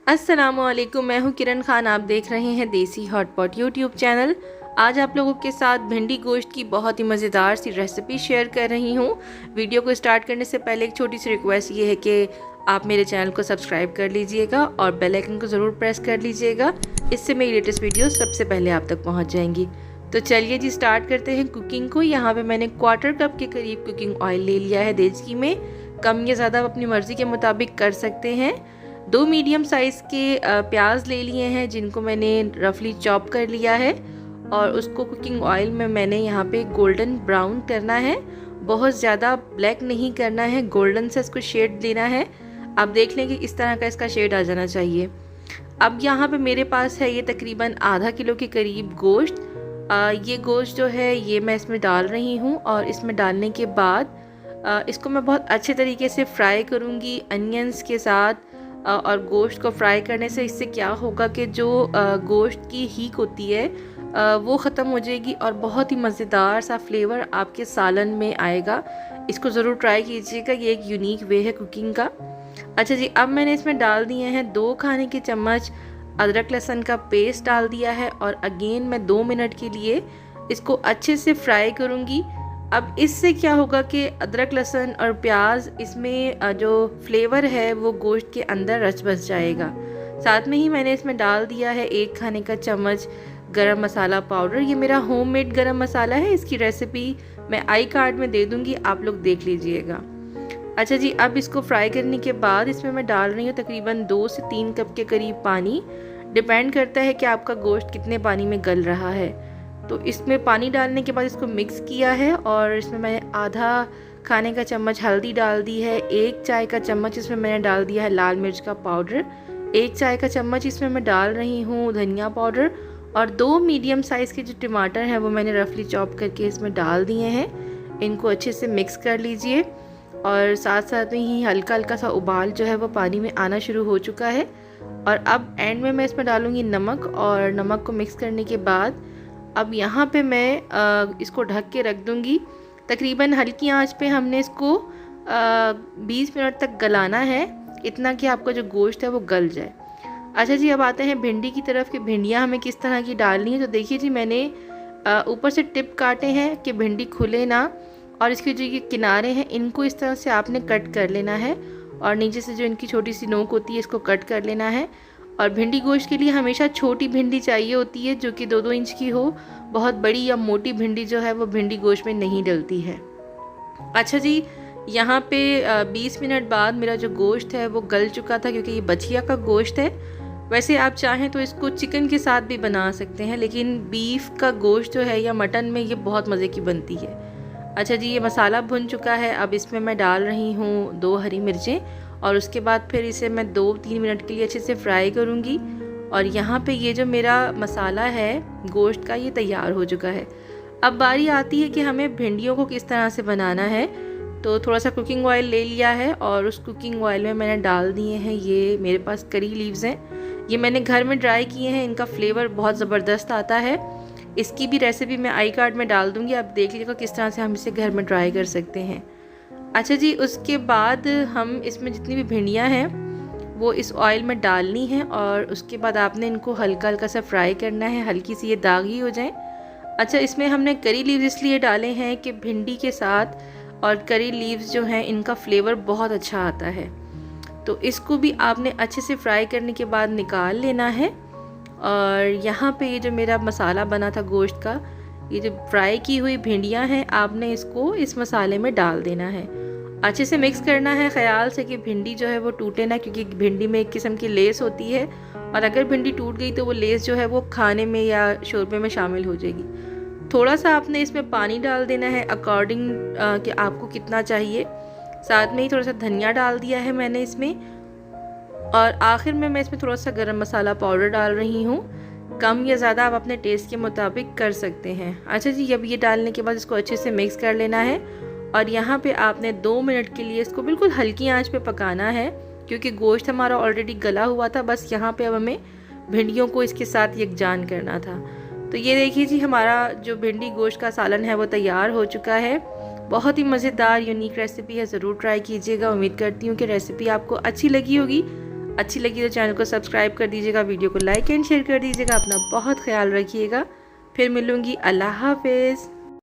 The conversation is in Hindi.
अस्सलामुअलैकुम, मैं हूँ किरण खान। आप देख रहे हैं देसी हॉट पॉट यूट्यूब चैनल। आज आप लोगों के साथ भिंडी गोश्त की बहुत ही मज़ेदार सी रेसिपी शेयर कर रही हूँ। वीडियो को स्टार्ट करने से पहले एक छोटी सी रिक्वेस्ट ये है कि आप मेरे चैनल को सब्सक्राइब कर लीजिएगा और बेल आइकन को ज़रूर प्रेस कर लीजिएगा। इससे मेरी लेटेस्ट वीडियो सबसे पहले आप तक पहुँच जाएंगी। तो चलिए जी स्टार्ट करते हैं कुकिंग को। यहाँ पे मैंने 1/4 कप के करीब कुकिंग ऑयल ले लिया है देसी में। कम या ज़्यादा अपनी मर्ज़ी के मुताबिक कर सकते हैं। 2 मीडियम साइज़ के प्याज ले लिए हैं जिनको मैंने रफली चॉप कर लिया है और उसको कुकिंग ऑयल में मैंने यहाँ पे गोल्डन ब्राउन करना है। बहुत ज़्यादा ब्लैक नहीं करना है, गोल्डन से इसको शेड देना है। आप देख लें कि इस तरह का इसका शेड आ जाना चाहिए। अब यहाँ पे मेरे पास है ये तकरीबन आधा किलो के करीब गोश्त। ये गोश्त जो है ये मैं इसमें डाल रही हूँ और इसमें डालने के बाद इसको मैं बहुत अच्छे तरीके से फ्राई करूँगी अनियंस के साथ। और गोश्त को फ्राई करने से इससे क्या होगा कि जो गोश्त की हीक होती है वो ख़त्म हो जाएगी और बहुत ही मज़ेदार सा फ्लेवर आपके सालन में आएगा। इसको ज़रूर ट्राई कीजिएगा, ये एक यूनिक वे है कुकिंग का। अच्छा जी, अब मैंने इसमें डाल दिए हैं 2 खाने के चम्मच अदरक लहसुन का पेस्ट डाल दिया है और अगेन मैं 2 मिनट के लिए इसको अच्छे से फ्राई करूँगी। अब इससे क्या होगा कि अदरक लहसुन और प्याज इसमें जो फ्लेवर है वो गोश्त के अंदर रच बस जाएगा। साथ में ही मैंने इसमें डाल दिया है 1 खाने का चम्मच गरम मसाला पाउडर। ये मेरा होममेड गरम मसाला है, इसकी रेसिपी मैं आई कार्ड में दे दूँगी, आप लोग देख लीजिएगा। अच्छा जी, अब इसको फ्राई करने के बाद इसमें मैं डाल रही हूँ तकरीबन 2 से 3 कप के करीब पानी। डिपेंड करता है कि आपका गोश्त कितने पानी में गल रहा है। तो इसमें पानी डालने के बाद इसको मिक्स किया है और इसमें मैंने आधा खाने का चम्मच हल्दी डाल दी है। 1 चाय का चम्मच इसमें मैंने डाल दिया है लाल मिर्च का पाउडर। 1 चाय का चम्मच इसमें मैं डाल रही हूँ धनिया पाउडर और 2 मीडियम साइज़ के जो टमाटर हैं वो मैंने रफली चॉप करके इसमें डाल दिए हैं। इनको अच्छे से मिक्स कर लीजिए और साथ साथ में ही हल्का हल्का सा उबाल जो है वो पानी में आना शुरू हो चुका है। और अब एंड में मैं इसमें डालूँगी नमक और नमक को मिक्स करने के बाद अब यहाँ पे मैं इसको ढक के रख दूँगी। तकरीबन हल्की आंच पे हमने इसको 20 मिनट तक गलाना है, इतना कि आपका जो गोश्त है वो गल जाए। अच्छा जी, अब आते हैं भिंडी की तरफ कि भिंडियाँ हमें किस तरह की डालनी है। तो देखिए जी, मैंने ऊपर से टिप काटे हैं कि भिंडी खुले ना, और इसके जो ये किनारे हैं इनको इस तरह से आपने कट कर लेना है और नीचे से जो इनकी छोटी सी नोक होती है इसको कट कर लेना है। और भिंडी गोश्त के लिए हमेशा छोटी भिंडी चाहिए होती है जो कि 2-2 इंच की हो। बहुत बड़ी या मोटी भिंडी जो है वो भिंडी गोश्त में नहीं डलती है। अच्छा जी, यहाँ पे 20 मिनट बाद मेरा जो गोश्त है वो गल चुका था क्योंकि ये बछिया का गोश्त है। वैसे आप चाहें तो इसको चिकन के साथ भी बना सकते हैं, लेकिन बीफ का गोश्त जो है या मटन में ये बहुत मज़े की बनती है। अच्छा जी, ये मसाला भुन चुका है। अब इसमें मैं डाल रही हूँ 2 हरी मिर्चें और उसके बाद फिर इसे मैं 2-3 मिनट के लिए अच्छे से फ्राई करूँगी। और यहाँ पे ये जो मेरा मसाला है गोश्त का ये तैयार हो चुका है। अब बारी आती है कि हमें भिंडियों को किस तरह से बनाना है। तो थोड़ा सा कुकिंग ऑयल ले लिया है और उस कुकिंग ऑयल में मैंने डाल दिए हैं, ये मेरे पास करी लीव्स हैं, ये मैंने घर में ड्राई किए हैं। इनका फ्लेवर बहुत ज़बरदस्त आता है। इसकी भी रेसिपी मैं आई कार्ड में डाल दूँगी, आप देख लीजिएगा किस तरह से हम इसे घर में ट्राई कर सकते हैं। अच्छा जी, उसके बाद हम इसमें जितनी भी भिंडियाँ हैं वो इस ऑयल में डालनी है और उसके बाद आपने इनको हल्का हल्का सा फ्राई करना है, हल्की सी ये दागी हो जाए। अच्छा, इसमें हमने करी लीव्स इसलिए डाले हैं कि भिंडी के साथ और करी लीव्स जो हैं इनका फ्लेवर बहुत अच्छा आता है। तो इसको भी आपने अच्छे से फ्राई करने के बाद निकाल लेना है। और यहाँ पे ये जो मेरा मसाला बना था गोश्त का, ये जो फ्राई की हुई भिंडियाँ हैं आपने इसको इस मसाले में डाल देना है। अच्छे से मिक्स करना है ख़याल से कि भिंडी जो है वो टूटे ना, क्योंकि भिंडी में एक किस्म की लेस होती है और अगर भिंडी टूट गई तो वो लेस जो है वो खाने में या शोरबे में शामिल हो जाएगी। थोड़ा सा आपने इसमें पानी डाल देना है अकॉर्डिंग कि आपको कितना चाहिए। साथ में ही थोड़ा सा धनिया डाल दिया है मैंने इसमें और आखिर में मैं इसमें थोड़ा सा गरम मसाला पाउडर डाल रही हूँ। कम या ज़्यादा आप अपने टेस्ट के मुताबिक कर सकते हैं। अच्छा जी, अब ये डालने के बाद इसको अच्छे से मिक्स कर लेना है और यहाँ पे आपने 2 मिनट के लिए इसको बिल्कुल हल्की आंच पे पकाना है क्योंकि गोश्त हमारा ऑलरेडी गला हुआ था। बस यहाँ पे अब हमें भिंडियों को इसके साथ यकजान करना था। तो ये देखिए जी, हमारा जो भिंडी गोश्त का सालन है वो तैयार हो चुका है। बहुत ही मज़ेदार यूनिक रेसिपी है, ज़रूर ट्राई कीजिएगा। उम्मीद करती हूँ कि रेसिपी आपको अच्छी लगी होगी। अच्छी लगी तो चैनल को सब्सक्राइब कर दीजिएगा, वीडियो को लाइक एंड शेयर कर दीजिएगा। अपना बहुत ख्याल रखिएगा। फिर मिलूँगी। अल्लाह हाफिज़।